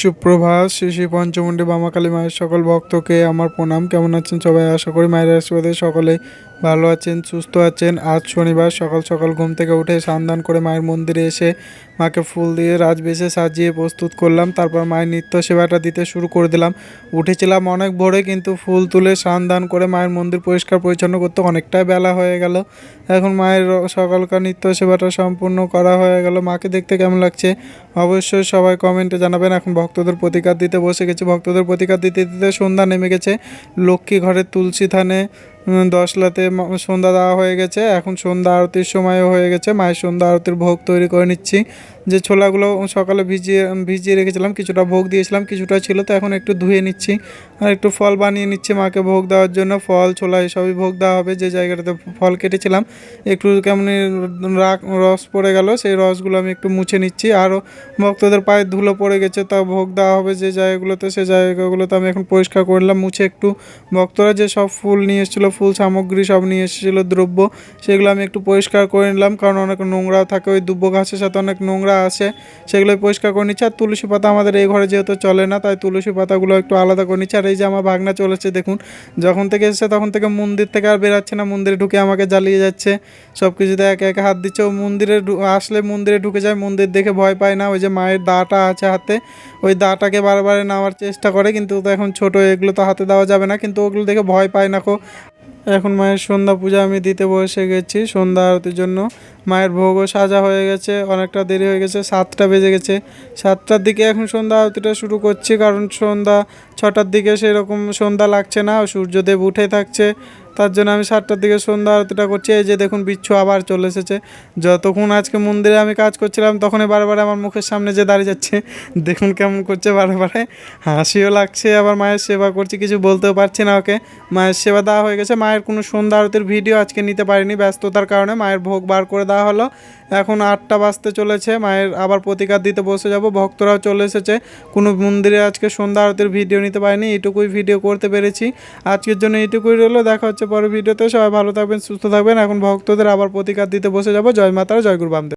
সুপ্রভাত। শ্রী শ্রী পঞ্চমুণ্ডী বামাকালী মায়ের সকল ভক্তকে আমার প্রণাম। কেমন আছেন সবাই? আশা করি মায়ের আশীর্বাদে সকলেই ভালো আছেন, সুস্থ আছেন। আজ শনিবার সকাল সকাল ঘুম থেকে উঠে স্নান করে মায়ের মন্দিরে এসে মাকে ফুল দিয়ে রাজবেশে সাজিয়ে প্রস্তুত করলাম। তারপর মায়ের নিত্য সেবাটা দিতে শুরু করে দিলাম। উঠেছিলাম অনেক ভোরে, কিন্তু ফুল তুলে স্নান করে মায়ের মন্দির পরিষ্কার পরিচ্ছন্ন করতে অনেকটাই বেলা হয়ে গেল। এখন মায়ের সকালকার নিত্য সেবাটা সম্পূর্ণ করা হয়ে গেল। মাকে দেখতে কেমন লাগছে অবশ্যই সবাই কমেন্টে জানাবেন। এখন ভক্তদের প্রতিকার দিতে বসে গেছি। ভক্তদের প্রতিকার দিতে দিতে সন্ধ্যা নেমে গেছে। লক্ষ্মী ঘরের তুলসী থানে 10লাতে সন্ধ্যা দেওয়া হয়ে গেছে। এখন সন্ধ্যা আরতির সময়ও হয়ে গেছে। মায়ের সন্ধ্যা আরতির ভোগ তৈরি করে নিচ্ছি। যে ছোলাগুলো সকালে ভিজিয়ে রেখেছিলাম, কিছুটা ভোগ দিয়েছিলাম, কিছুটা ছিল, তো এখন একটু ধুয়ে নিচ্ছি আর একটু ফল বানিয়ে নিচ্ছি মাকে ভোগ দেওয়ার জন্য। ফল ছোলা এসবই ভোগ দেওয়া হবে। যে জায়গাটাতে ফল কেটেছিলাম একটু কেমন রস পড়ে গেল, সেই রসগুলো আমি একটু মুছে নিচ্ছি। আরও ভক্তদের পায়ে ধুলো পড়ে গেছে, তা ভোগ দেওয়া হবে যে জায়গাগুলোতে, সেই জায়গাগুলোতে আমি এখন পরিষ্কার করলাম মুছে। একটু ভক্তরা যে সব ফুল নিয়ে এসেছিলো, ফুল সামগ্রী সব নিয়ে এসেছিলো দ্রব্য, সেগুলো আমি একটু পরিষ্কার করে নিলাম, কারণ অনেক নোংরা থাকে। ওই দুব্বো ঘাসের সাথে অনেক নোংরা আসে, সেগুলোই পরিষ্কার করে নিচ্ছি। আর তুলসী পাতা আমাদের এই ঘরে যেহেতু চলে না, তাই তুলসী পাতাগুলো একটু আলাদা করে নিচ্ছি। আর এই যে আমার ভাগনা চলেছে দেখুন, যখন থেকে এসেছে তখন থেকে মন্দির থেকে আর বেরাচ্ছে না। মন্দিরে ঢুকে আমাকে জ্বালিয়ে যাচ্ছে, সব কিছুতে একে একে হাত দিচ্ছে। ও মন্দিরে আসলে মন্দিরে ঢুকে যায়, মন্দির দেখে ভয় পায় না। ওই যে মায়ের দাটা আছে হাতে, ওই দাটাকে বারবার নেওয়ার চেষ্টা করে, কিন্তু তো এখন ছোটো, এগুলো তো হাতে দেওয়া যাবে না, কিন্তু ওগুলো দেখে ভয় পায় না কো। এখন মায়ের সন্ধ্যা পূজা আমি দিতে বসে গেছি সন্ধ্যা আরতির জন্য। মায়ের ভোগও সাজা হয়ে গেছে, অনেকটা দেরি হয়ে গেছে, 7টা বেজে গেছে। 7টার দিকে এখন সন্ধ্যা আরতিটা শুরু করছি, কারণ সন্ধ্যা 6টার দিকে সেরকম সন্ধ্যা লাগছে না, সূর্যদেব উঠে থাকছে। তার জন্য আমি 7টার দিকে সন্ধ্যা আরতিটা করছি। এই যে দেখুন বিচ্ছু আবার চলে এসেছে। যতক্ষণ আজকে মন্দিরে আমি কাজ করছিলাম তখনই বারবার আমার মুখের সামনে যে দাঁড়িয়ে যাচ্ছে, দেখুন কেমন করছে বারে হাসিও লাগছে। আবার মায়ের সেবা করছি, কিছু বলতেও পারছি না ওকে। মায়ের সেবা দেওয়া হয়ে গেছে। মায়ের কোনো সন্ধ্যা আরতির ভিডিও আজকে নিতে পারিনি, ব্যস্ততার কারণে। মায়ের ভোগ বার করে দেওয়া হলো। এখন 8টা বাজতে চলেছে, মায়ের আবার প্রতিকার দিতে বসে যাব। ভক্তরাও চলে এসেছে। কোনো মন্দিরে আজকে সন্ধ্যা আরতির ভিডিও নিতে পারিনি, এইটুকুই ভিডিও করতে পেরেছি। আজকের জন্য এইটুকুই রইলো। দেখা হচ্ছে পরের ভিডিওতে। সবাই ভালো থাকবেন, সুস্থ থাকবেন। এখন ভক্তদের আবার প্রতিকার দিতে বসে যাব। জয় মাতারা, জয় গুরু বামদেব।